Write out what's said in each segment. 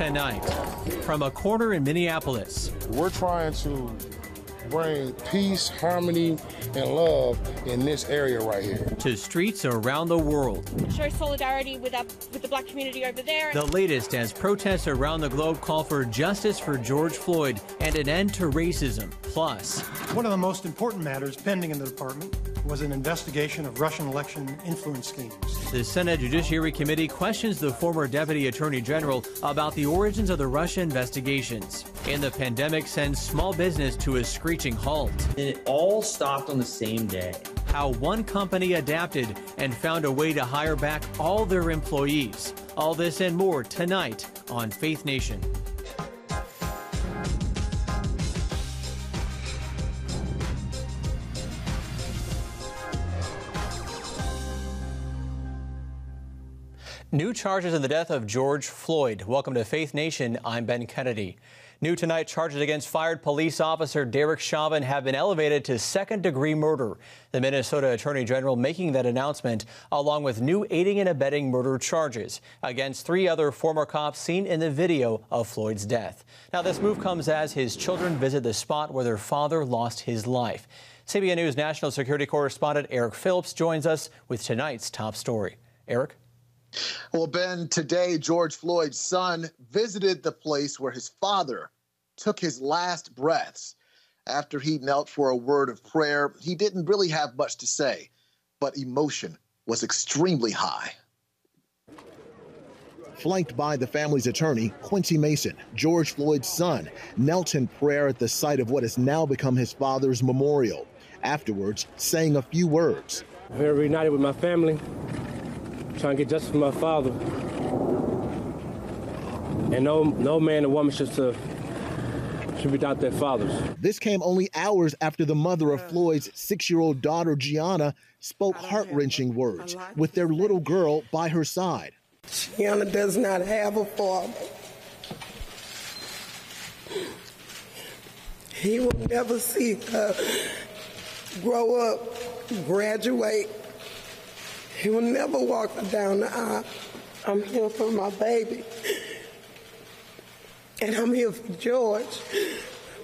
Tonight, from a corner in Minneapolis. We're trying to bring peace, harmony, and love in this area right here. To streets around the world. Show solidarity with the black community over there. The latest as protests around the globe call for justice for George Floyd and an end to racism. Plus, one of the most important matters pending in the department was an investigation of Russian election influence schemes. The Senate Judiciary Committee questions the former Deputy Attorney General about the origins of the Russia investigations. And the pandemic sends small business to a screeching halt. It all stopped on the same day. How one company adapted and found a way to hire back all their employees. All this and more tonight on Faith Nation. New charges in the death of George Floyd. Welcome to Faith Nation. I'm Ben Kennedy. New tonight, charges against fired police officer Derek Chauvin have been elevated to second-degree murder. The Minnesota Attorney General making that announcement, along with new aiding and abetting murder charges against 3 other former cops seen in the video of Floyd's death. Now, this move comes as his children visit the spot where their father lost his life. CBN News national security correspondent Eric Phillips joins us with tonight's top story. Eric? Well, Ben, today George Floyd's son visited the place where his father took his last breaths. After he knelt for a word of prayer, he didn't really have much to say, but emotion was extremely high. Flanked by the family's attorney, Quincy Mason, George Floyd's son, knelt in prayer at the site of what has now become his father's memorial. Afterwards, saying a few words. I'm here reunited with my family, trying to get justice for my father. And no man or woman should be without their fathers. This came only hours after the mother of Floyd's 6-year-old daughter, Gianna, spoke heart-wrenching words with their little girl by her side. Gianna does not have a father. He will never see her grow up, graduate. He will never walk her down the aisle. I'm here for my baby. And I'm here for George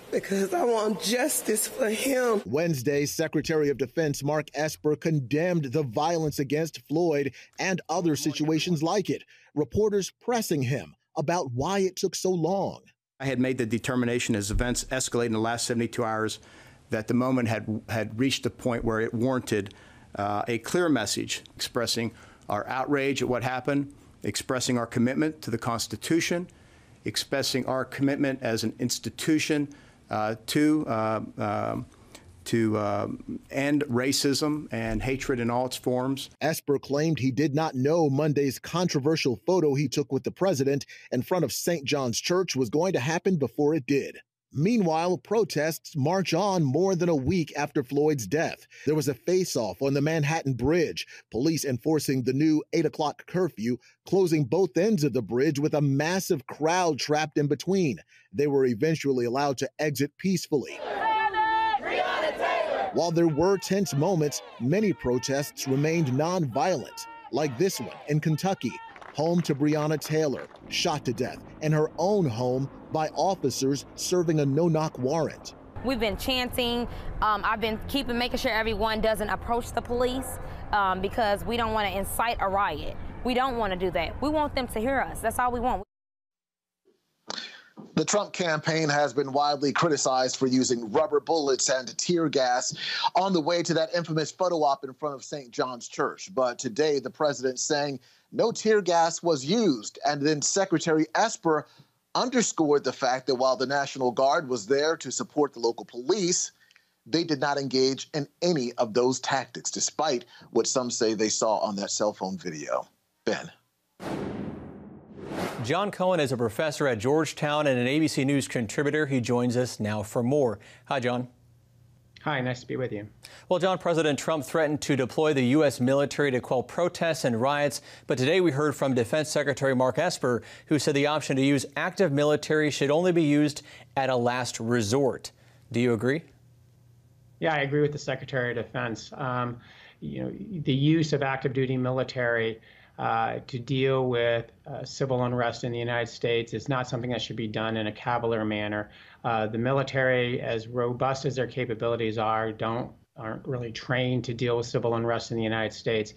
because I want justice for him. Wednesday, Secretary of Defense Mark Esper condemned the violence against Floyd and other situations like it. Reporters pressing him about why it took so long. I had made the determination as events escalated in the last 72 hours that the moment had reached a point where it warranted a clear message expressing our outrage at what happened, expressing our commitment to the Constitution, expressing our commitment as an institution to end racism and hatred in all its forms. Esper claimed he did not know Monday's controversial photo he took with the president in front of St. John's Church was going to happen before it did. Meanwhile, protests march on more than a week after Floyd's death. There was a face-off on the Manhattan Bridge, police enforcing the new 8 o'clock curfew, closing both ends of the bridge with a massive crowd trapped in between. They were eventually allowed to exit peacefully. While there were tense moments, many protests remained nonviolent, like this one in Kentucky, home to Breonna Taylor, shot to death in her own home by officers serving a no-knock warrant. We've been chanting. I've been making sure everyone doesn't approach the police because we don't want to incite a riot. We don't want to do that. We want them to hear us. That's all we want. The Trump campaign has been widely criticized for using rubber bullets and tear gas on the way to that infamous photo op in front of St. John's Church. But today, the president saying no tear gas was used. And then Secretary Esper underscored the fact that while the National Guard was there to support the local police, they did not engage in any of those tactics, despite what some say they saw on that cell phone video. Ben. John Cohen is a professor at Georgetown and an ABC News contributor. He joins us now for more. Hi, John. Hi, nice to be with you. Well, John, President Trump threatened to deploy the U.S. military to quell protests and riots. But today we heard from Defense Secretary Mark Esper, who said the option to use active military should only be used at a last resort. Do you agree? Yeah, I agree with the Secretary of Defense. The use of active duty military to deal with civil unrest in the United States is not something that should be done in a cavalier manner. The military, as robust as their capabilities are, aren't really trained to deal with civil unrest in the United States.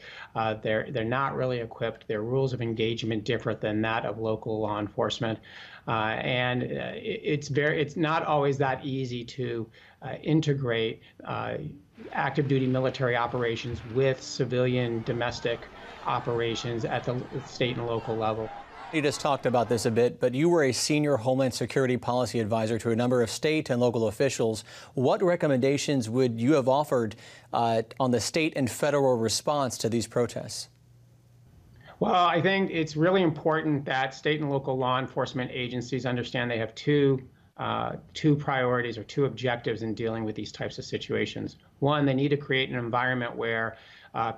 They're not really equipped. Their rules of engagement differ than that of local law enforcement, and it's not always that easy to integrate active duty military operations with civilian domestic operations at the state and local level. You just talked about this a bit, but you were a senior Homeland Security policy advisor to a number of state and local officials. What recommendations would you have offered on the state and federal response to these protests? Well, I think it's really important that state and local law enforcement agencies understand they have two priorities or two objectives in dealing with these types of situations. One, they need to create an environment where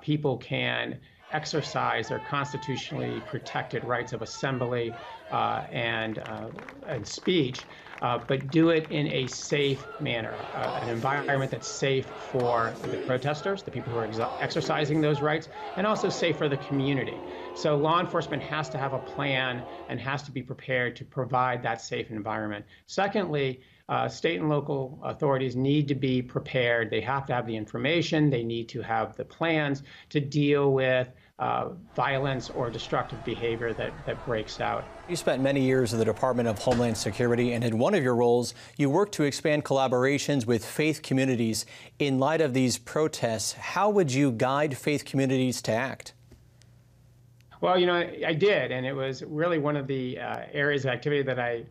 people can exercise their constitutionally protected rights of assembly and speech, but do it in a safe manner, an environment that's safe for the protesters, the people who are exercising those rights, and also safe for the community. So law enforcement has to have a plan and has to be prepared to provide that safe environment. Secondly, state and local authorities need to be prepared. They have to have the information. They need to have the plans to deal with violence or destructive behavior that breaks out. You spent many years in the Department of Homeland Security, and in one of your roles, you worked to expand collaborations with faith communities. In light of these protests, how would you guide faith communities to act? Well, I did, and it was really one of the areas of activity that I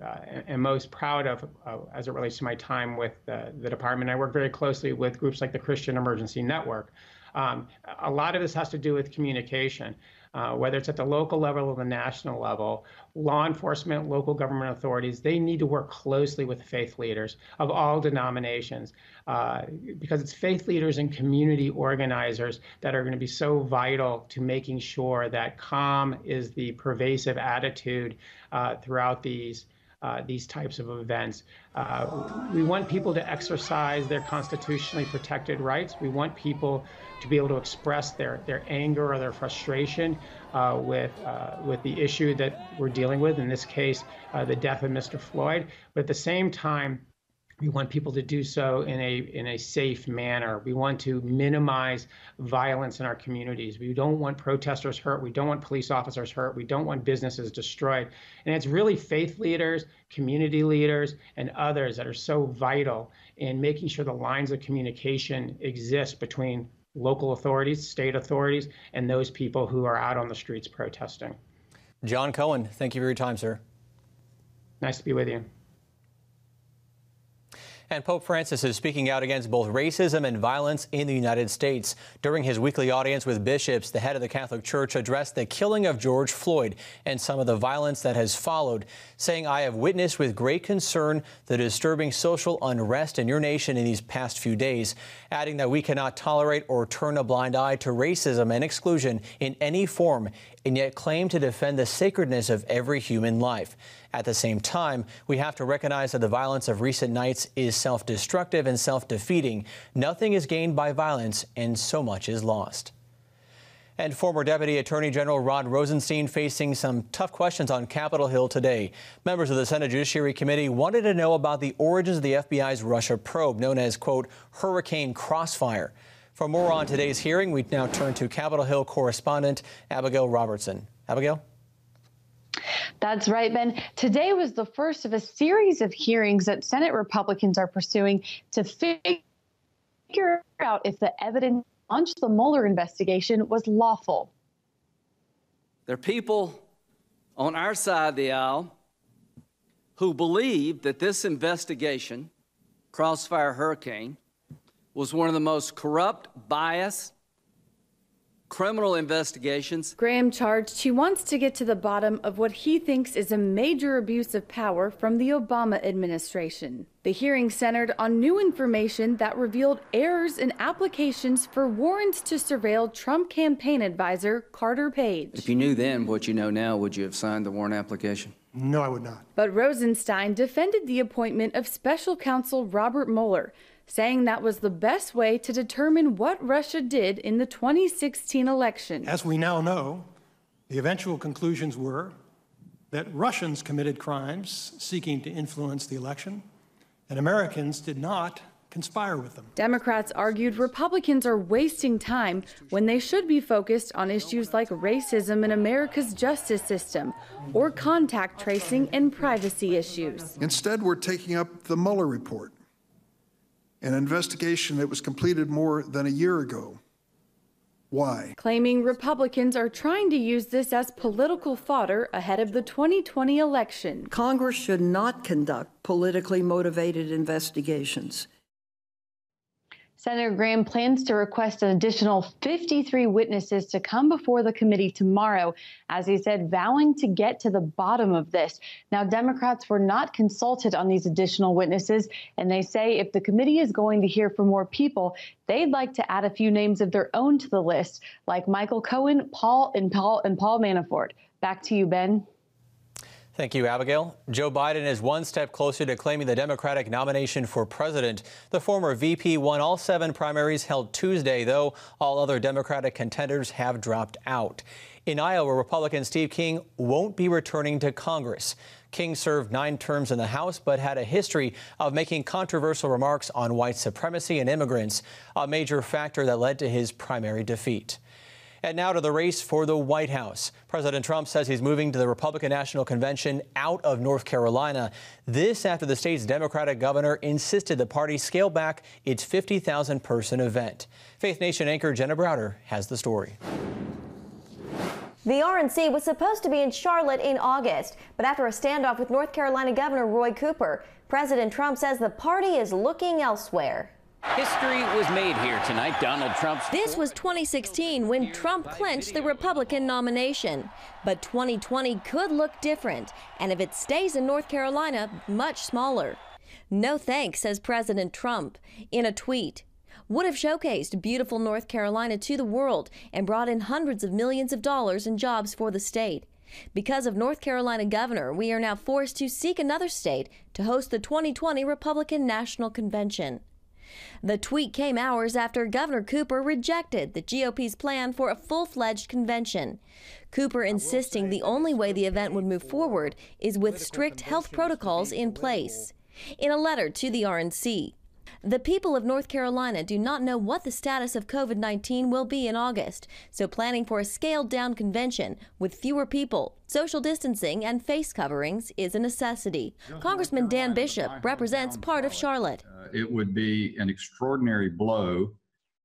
am most proud of as it relates to my time with the department. I work very closely with groups like the Christian Emergency Network. A lot of this has to do with communication, whether it's at the local level or the national level. Law enforcement, local government authorities, they need to work closely with faith leaders of all denominations, because it's faith leaders and community organizers that are going to be so vital to making sure that calm is the pervasive attitude throughout these types of events. We want people to exercise their constitutionally protected rights. We want people to be able to express their anger or their frustration with the issue that we're dealing with, in this case, the death of Mr. Floyd. But at the same time, we want people to do so in a safe manner. We want to minimize violence in our communities. We don't want protesters hurt. We don't want police officers hurt. We don't want businesses destroyed. And it's really faith leaders, community leaders, and others that are so vital in making sure the lines of communication exist between local authorities, state authorities, and those people who are out on the streets protesting. John Cohen, thank you for your time, sir. Nice to be with you. And Pope Francis is speaking out against both racism and violence in the United States. During his weekly audience with bishops, the head of the Catholic Church addressed the killing of George Floyd and some of the violence that has followed, saying, "I have witnessed with great concern the disturbing social unrest in your nation in these past few days," adding that we cannot tolerate or turn a blind eye to racism and exclusion in any form, and yet claim to defend the sacredness of every human life. At the same time, we have to recognize that the violence of recent nights is self-destructive and self-defeating. Nothing is gained by violence, and so much is lost. And former Deputy Attorney General Rod Rosenstein facing some tough questions on Capitol Hill today. Members of the Senate Judiciary Committee wanted to know about the origins of the FBI's Russia probe, known as, quote, Hurricane Crossfire. For more on today's hearing, we now turn to Capitol Hill correspondent Abigail Robertson. Abigail? That's right, Ben. Today was the first of a series of hearings that Senate Republicans are pursuing to figure out if the evidence launched the Mueller investigation was lawful. There are people on our side of the aisle who believe that this investigation, Crossfire Hurricane, was one of the most corrupt, biased, criminal investigations. Graham charged he wants to get to the bottom of what he thinks is a major abuse of power from the Obama administration. The hearing centered on new information that revealed errors in applications for warrants to surveil Trump campaign advisor Carter Page. If you knew then what you know now, would you have signed the warrant application? No, I would not. But Rosenstein defended the appointment of special counsel Robert Mueller, saying that was the best way to determine what Russia did in the 2016 election. As we now know, The eventual conclusions were that Russians committed crimes seeking to influence the election, and Americans did not conspire with them. Democrats argued Republicans are wasting time when they should be focused on issues like racism in America's justice system or contact tracing and privacy issues. Instead, we're taking up the Mueller report, an investigation that was completed more than a year ago. Why? Claiming Republicans are trying to use this as political fodder ahead of the 2020 election. Congress should not conduct politically motivated investigations. Senator Graham plans to request an additional 53 witnesses to come before the committee tomorrow, as he said, vowing to get to the bottom of this. Now, Democrats were not consulted on these additional witnesses, and they say if the committee is going to hear from more people, they'd like to add a few names of their own to the list, like Michael Cohen, Paul Manafort. Back to you, Ben. Thank you, Abigail. Joe Biden is one step closer to claiming the Democratic nomination for president. The former VP won all 7 primaries held Tuesday, though all other Democratic contenders have dropped out. In Iowa, Republican Steve King won't be returning to Congress. King served 9 terms in the House, but had a history of making controversial remarks on white supremacy and immigrants, a major factor that led to his primary defeat. And now to the race for the White House. President Trump says he's moving to the Republican National Convention out of North Carolina. This after the state's Democratic governor insisted the party scale back its 50,000-person event. Faith Nation anchor Jenna Browder has the story. The RNC was supposed to be in Charlotte in August, but after a standoff with North Carolina Governor Roy Cooper, President Trump says the party is looking elsewhere. History was made here tonight. Donald Trump's... This was 2016 when Trump clinched the Republican nomination. But 2020 could look different, and if it stays in North Carolina, much smaller. No thanks, says President Trump in a tweet. Would have showcased beautiful North Carolina to the world and brought in hundreds of millions of dollars in jobs for the state. Because of North Carolina governor, we are now forced to seek another state to host the 2020 Republican National Convention. The tweet came hours after Governor Cooper rejected the GOP's plan for a full-fledged convention. Cooper insisting the only way the event would move forward is with strict health protocols in place. In a letter to the RNC, the people of North Carolina do not know what the status of COVID-19 will be in August, so planning for a scaled-down convention with fewer people, social distancing, and face coverings is a necessity. Congressman Dan Bishop represents part of Charlotte. It would be an extraordinary blow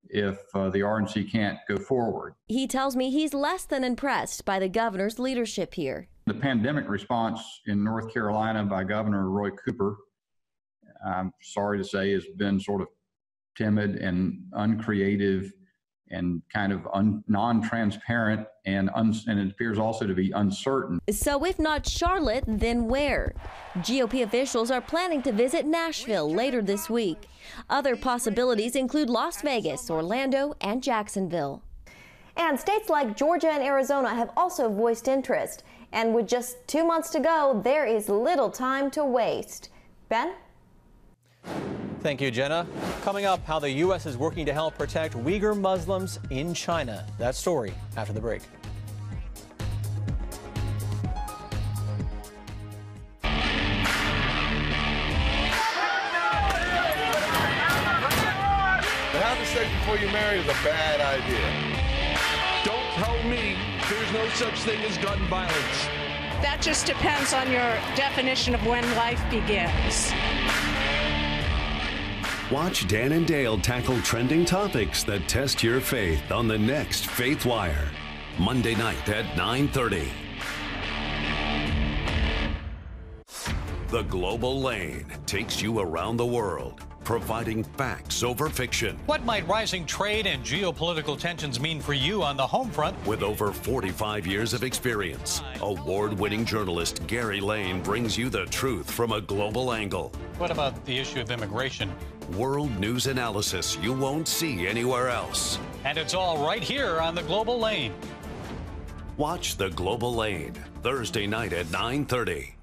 if the RNC can't go forward. He tells me he's less than impressed by the governor's leadership here. The pandemic response in North Carolina by Governor Roy Cooper, I'm sorry to say, has been sort of timid and uncreative and kind of non-transparent, and it appears also to be uncertain. So if not Charlotte, then where? GOP officials are planning to visit Nashville later this week. Other possibilities include Las Vegas, Orlando, and Jacksonville. And states like Georgia and Arizona have also voiced interest. And with just 2 months to go, there is little time to waste. Ben? Thank you, Jenna. Coming up, how the U.S. is working to help protect Uyghur Muslims in China. That story after the break. To have sex before you marry is a bad idea. Don't tell me there's no such thing as gun violence. That just depends on your definition of when life begins. Watch Dan and Dale tackle trending topics that test your faith on the next Faith Wire, Monday night at 9:30. The Global Lane takes you around the world, providing facts over fiction. What might rising trade and geopolitical tensions mean for you on the home front? With over 45 years of experience, award-winning journalist Gary Lane brings you the truth from a global angle. What about the issue of immigration? World news analysis you won't see anywhere else. And it's all right here on The Global Lane. Watch The Global Lane, Thursday night at 9:30.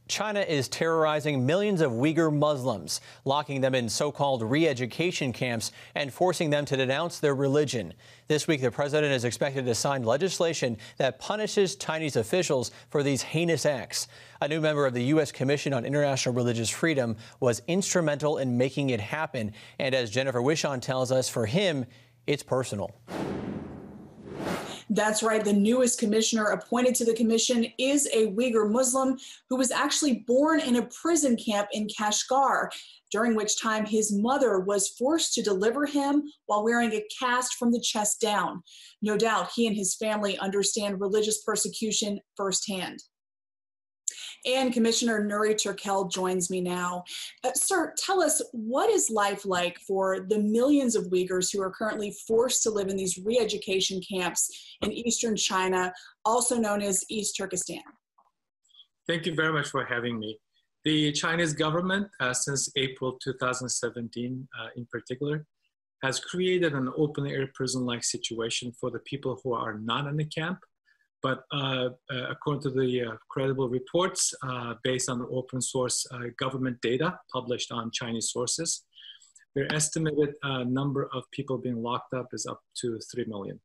China is terrorizing millions of Uyghur Muslims, locking them in so-called re-education camps and forcing them to denounce their religion. This week, the president is expected to sign legislation that punishes Chinese officials for these heinous acts. A new member of the U.S. Commission on International Religious Freedom was instrumental in making it happen. And as Jennifer Wishon tells us, for him, it's personal. That's right. The newest commissioner appointed to the commission is a Uyghur Muslim who was actually born in a prison camp in Kashgar, during which time his mother was forced to deliver him while wearing a cast from the chest down. No doubt he and his family understand religious persecution firsthand. And Commissioner Nuri Turkel joins me now. Sir, tell us, what is life like for the millions of Uyghurs who are currently forced to live in these re-education camps in eastern China, also known as East Turkestan? Thank you very much for having me. The Chinese government, since April 2017 in particular, has created an open-air prison-like situation for the people who are not in the camp. But according to the credible reports, based on open source government data published on Chinese sources, their estimated number of people being locked up is up to 3 million,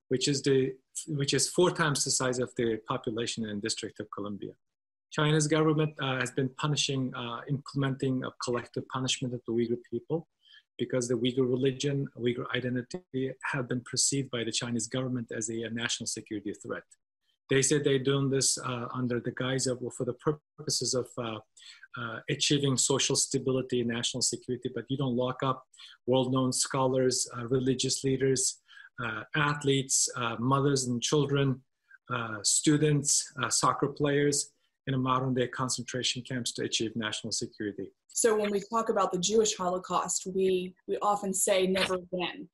which is 4 times the size of the population in the District of Columbia. China's government has been implementing a collective punishment of the Uyghur people because the Uyghur religion, Uyghur identity have been perceived by the Chinese government as a national security threat. They said they're doing this under the guise of, well, for the purposes of achieving social stability and national security, but you don't lock up world-known scholars, religious leaders, athletes, mothers and children, students, soccer players in a modern-day concentration camps to achieve national security. So when we talk about the Jewish Holocaust, we often say never again.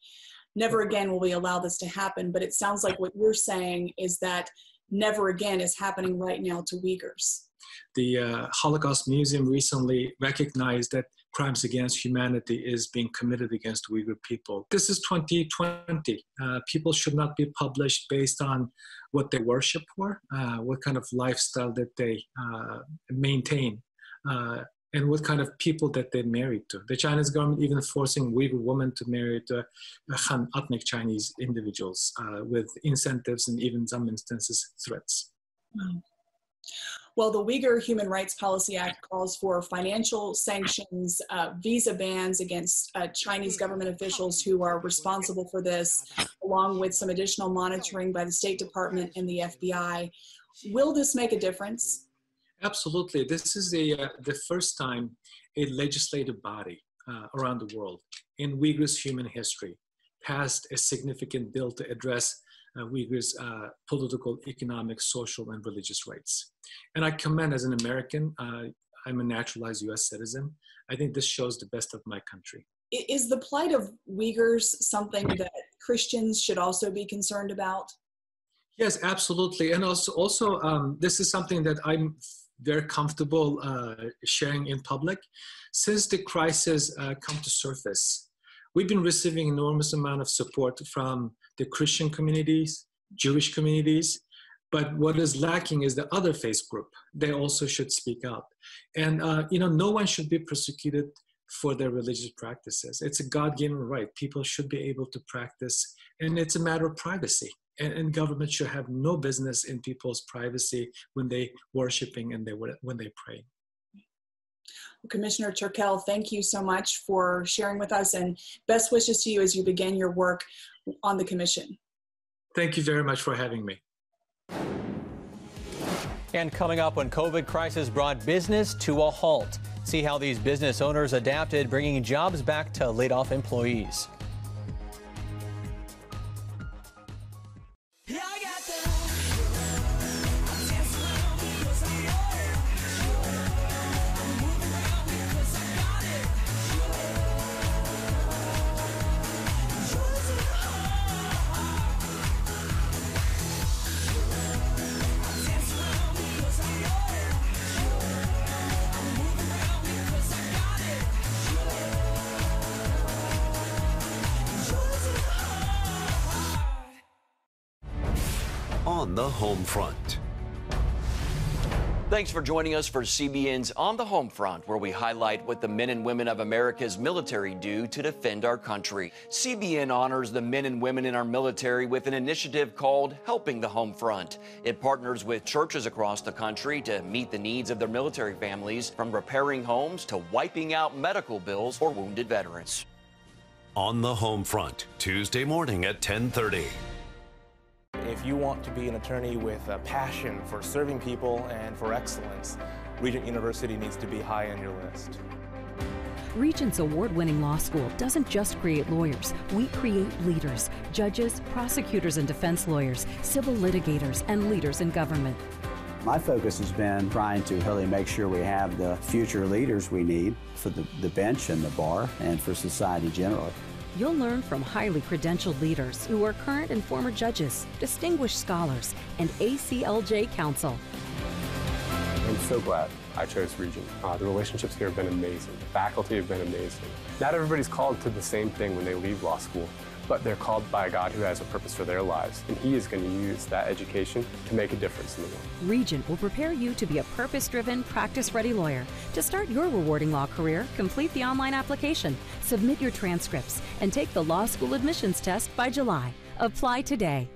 Never again will we allow this to happen, but it sounds like what you're saying is that never again is happening right now to Uyghurs. The Holocaust Museum recently recognized that crimes against humanity is being committed against Uyghur people. This is 2020. People should not be published based on what they worship for, what kind of lifestyle that they maintain, and what kind of people that they're married to. The Chinese government even forcing Uyghur women to marry to Han ethnic Chinese individuals with incentives and even some instances threats. Well, the Uyghur Human Rights Policy Act calls for financial sanctions, visa bans against Chinese government officials who are responsible for this, along with some additional monitoring by the State Department and the FBI. Will this make a difference? Absolutely. This is the first time a legislative body around the world in Uyghurs' human history passed a significant bill to address Uyghurs' political, economic, social, and religious rights. And I commend, as an American, I'm a naturalized U.S. citizen. I think this shows the best of my country. Is the plight of Uyghurs something that Christians should also be concerned about? Yes, absolutely. And also this is something that I'm very comfortable sharing in public. Since the crisis come to surface, we've been receiving enormous amount of support from the Christian communities, Jewish communities, but what is lacking is the other faith group. They also should speak out. And no one should be persecuted for their religious practices. It's a God-given right. People should be able to practice, and it's a matter of privacy. And government should have no business in people's privacy when they worshiping and when they pray. Commissioner Turkel, thank you so much for sharing with us, and best wishes to you as you begin your work on the commission. Thank you very much for having me. And coming up, when COVID crisis brought business to a halt. See how these business owners adapted, bringing jobs back to laid-off employees. On the home front. Thanks for joining us for CBN's On the Home Front, where we highlight what the men and women of America's military do to defend our country. CBN honors the men and women in our military with an initiative called Helping the Home Front. It partners with churches across the country to meet the needs of their military families, from repairing homes to wiping out medical bills for wounded veterans. On the Home Front, Tuesday morning at 10:30. If you want to be an attorney with a passion for serving people and for excellence, Regent University needs to be high on your list. Regent's award-winning law school doesn't just create lawyers. We create leaders, judges, prosecutors and defense lawyers, civil litigators, and leaders in government. My focus has been trying to really make sure we have the future leaders we need for the bench and the bar and for society generally. You'll learn from highly credentialed leaders who are current and former judges, distinguished scholars, and ACLJ counsel. I'm so glad I chose Regent. The relationships here have been amazing. The faculty have been amazing. Not everybody's called to the same thing when they leave law school, but they're called by a God who has a purpose for their lives, and He is going to use that education to make a difference in the world. Regent will prepare you to be a purpose-driven, practice-ready lawyer. To start your rewarding law career, complete the online application, submit your transcripts, and take the law school admissions test by July. Apply today.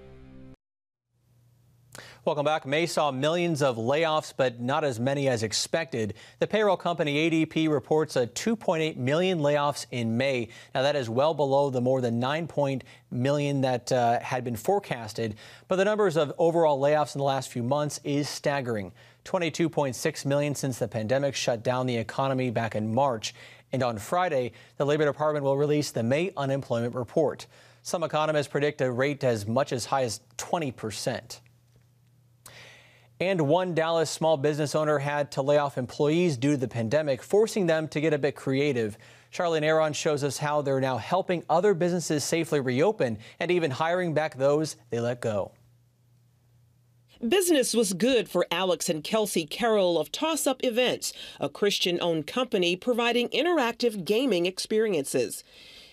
Welcome back. May saw millions of layoffs, but not as many as expected. The payroll company ADP reports a 2.8 million layoffs in May. Now, that is well below the more than 9 million that had been forecasted. But the numbers of overall layoffs in the last few months is staggering. 22.6 million since the pandemic shut down the economy back in March. And on Friday, the Labor Department will release the May unemployment report. Some economists predict a rate as much as high as 20%. And one Dallas small business owner had to lay off employees due to the pandemic, forcing them to get a bit creative. Charlene Aaron shows us how they're now helping other businesses safely reopen and even hiring back those they let go. Business was good for Alex and Kelsey Carroll of Toss Up Events, a Christian-owned company providing interactive gaming experiences.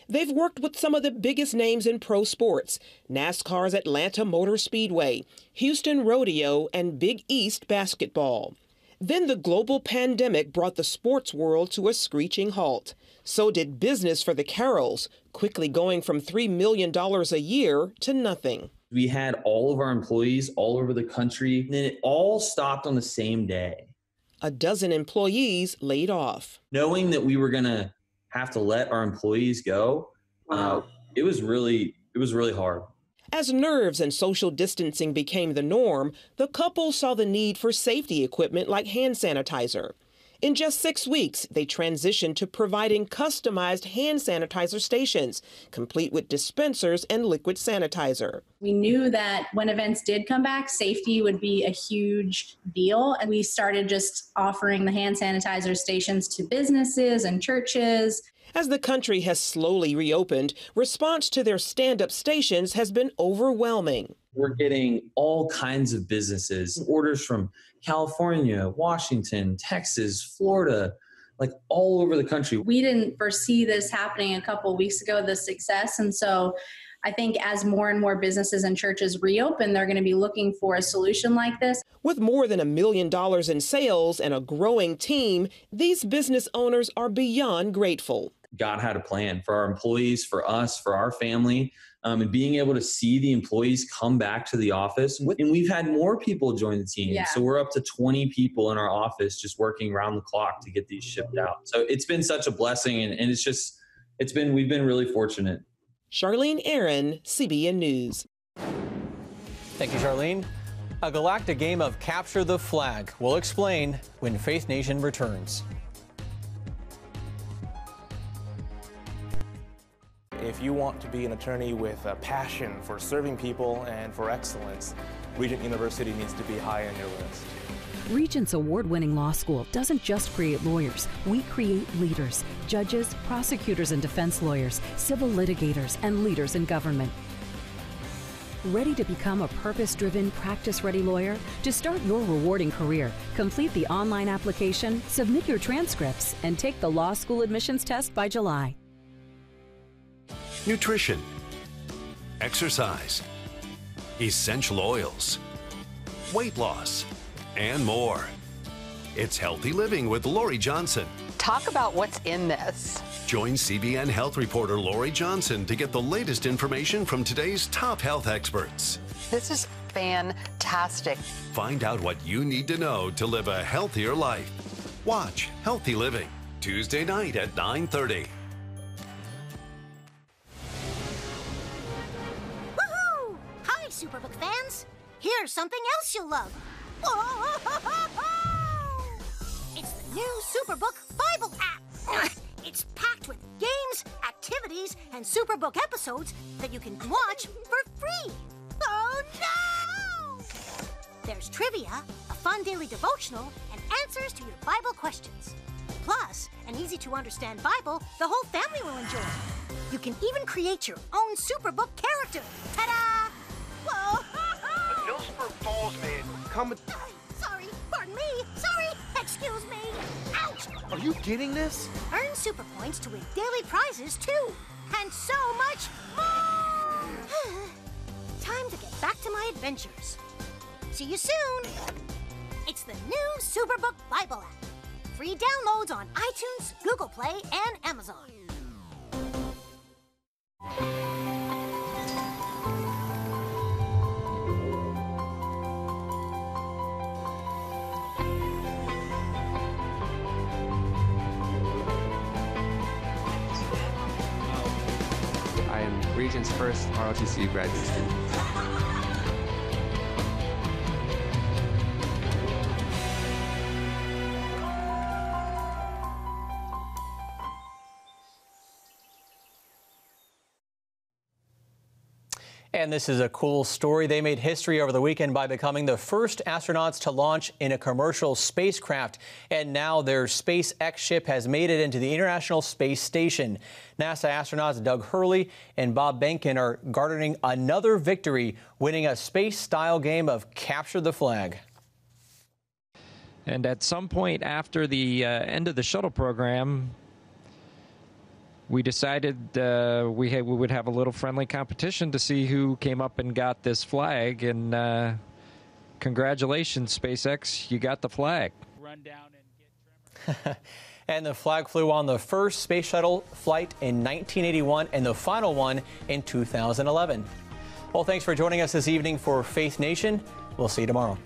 They've worked with some of the biggest names in pro sports: NASCAR's Atlanta Motor Speedway, Houston Rodeo, and Big East basketball. Then the global pandemic brought the sports world to a screeching halt. So did business for the Carrolls, quickly going from $3 million a year to nothing. We had all of our employees all over the country, and then it all stopped on the same day. A dozen employees laid off. Knowing that we were going to have to let our employees go, it was really hard. As nerves and social distancing became the norm, the couple saw the need for safety equipment like hand sanitizer. In just 6 weeks, they transitioned to providing customized hand sanitizer stations, complete with dispensers and liquid sanitizer. We knew that when events did come back, safety would be a huge deal. And we started just offering the hand sanitizer stations to businesses and churches. As the country has slowly reopened, response to their stand-up stations has been overwhelming. We're getting all kinds of businesses, orders from California, Washington, Texas, Florida, like all over the country. We didn't foresee this happening a couple of weeks ago, the success. And so I think as more and more businesses and churches reopen, they're going to be looking for a solution like this. With more than $1 million in sales and a growing team, these business owners are beyond grateful. God had a plan for our employees, for us, for our family, and being able to see the employees come back to the office. And we've had more people join the team. Yeah. So we're up to 20 people in our office just working around the clock to get these shipped out. So it's been such a blessing, and we've been really fortunate. Charlene Aaron, CBN News. Thank you, Charlene. A galactic game of Capture the Flag. We'll explain when Faith Nation returns. If you want to be an attorney with a passion for serving people and for excellence, Regent University needs to be high on your list. Regent's award-winning law school doesn't just create lawyers. We create leaders, judges, prosecutors and defense lawyers, civil litigators, and leaders in government. Ready to become a purpose-driven, practice-ready lawyer? To start your rewarding career, complete the online application, submit your transcripts, and take the law school admissions test by July. Nutrition, exercise, essential oils, weight loss, and more. It's Healthy Living with Lori Johnson. Talk about what's in this. Join CBN health reporter Lori Johnson to get the latest information from today's top health experts. This is fantastic. Find out what you need to know to live a healthier life. Watch Healthy Living, Tuesday night at 9:30. Woohoo! Hi, Superbook fans. Here's something else you'll love. It's the new Superbook Bible app. It's packed with games, activities, and Superbook episodes that you can watch for free. Oh, no! There's trivia, a fun daily devotional, and answers to your Bible questions. Plus, an easy-to-understand Bible the whole family will enjoy. You can even create your own Superbook character. Ta-da! Whoa! Hillsborough Falls man, come... Sorry, pardon me. Sorry, excuse me. Ouch! Are you getting this? Earn super points to win daily prizes, too. And so much more! Time to get back to my adventures. See you soon. It's the new Superbook Bible app. Free downloads on iTunes, Google Play, and Amazon. I am Region's first ROTC graduate student. And this is a cool story. They made history over the weekend by becoming the first astronauts to launch in a commercial spacecraft. And now their SpaceX ship has made it into the International Space Station. NASA astronauts Doug Hurley and Bob Behnken are garnering another victory, winning a space-style game of Capture the Flag. And at some point after the end of the shuttle program, we decided we would have a little friendly competition to see who came up and got this flag. And congratulations, SpaceX, you got the flag. Run down and get And the flag flew on the first space shuttle flight in 1981 and the final one in 2011. Well, thanks for joining us this evening for Faith Nation. We'll see you tomorrow.